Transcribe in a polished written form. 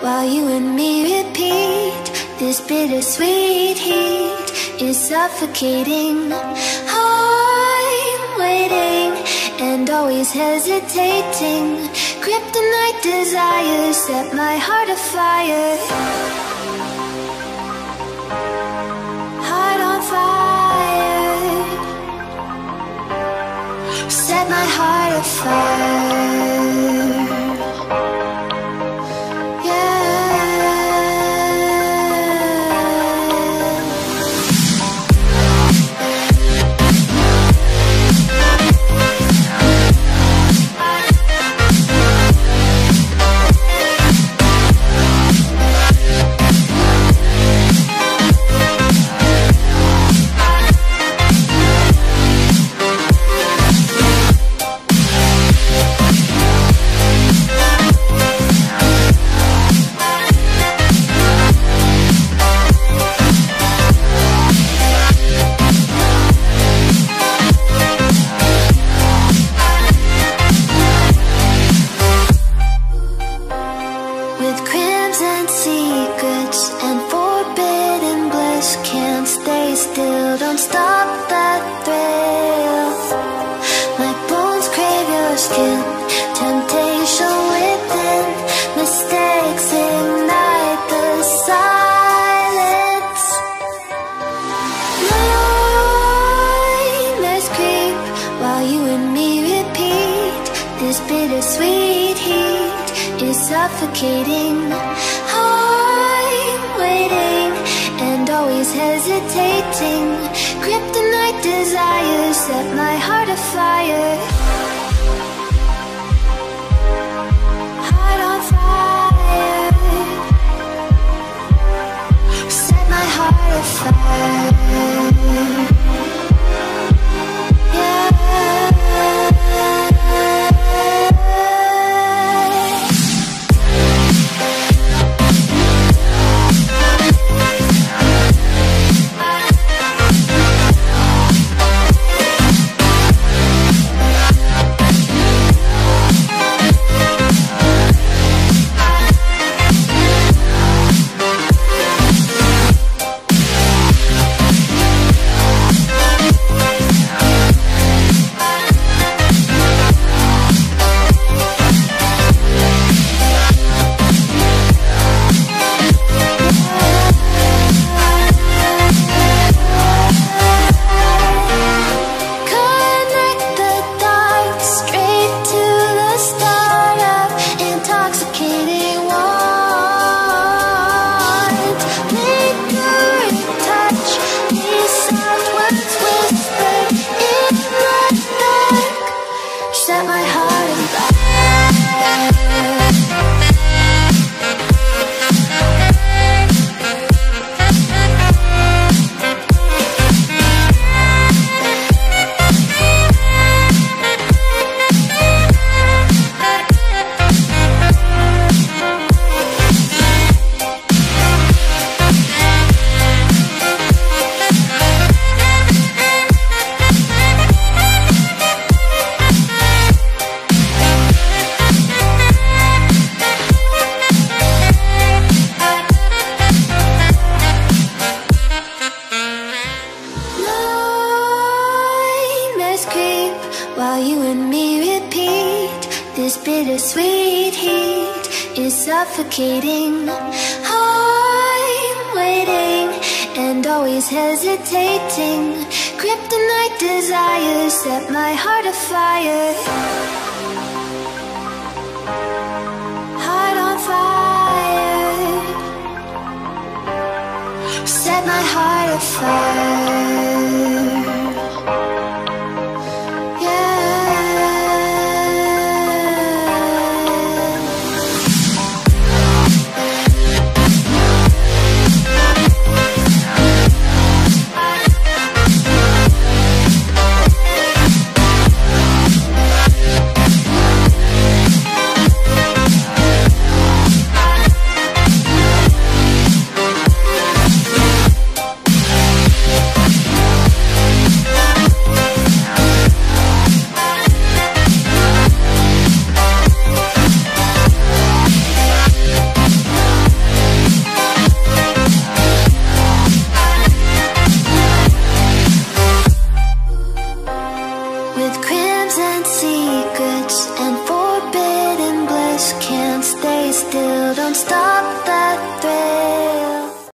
while you and me repeat. This bittersweet heat is suffocating. I'm waiting and always hesitating. Kryptonite desires set my heart afire. Heart on fire. Set my heart afire. Suffocating. I'm waiting and always hesitating. Kryptonite desires set my heart afire. Heart on fire. Set my heart afire. While you and me repeat, this bittersweet heat is suffocating. I'm waiting and always hesitating. Kryptonite desires set my heart afire. Heart on fire. Set my heart afire. rush, can't stay still, don't stop that thrill.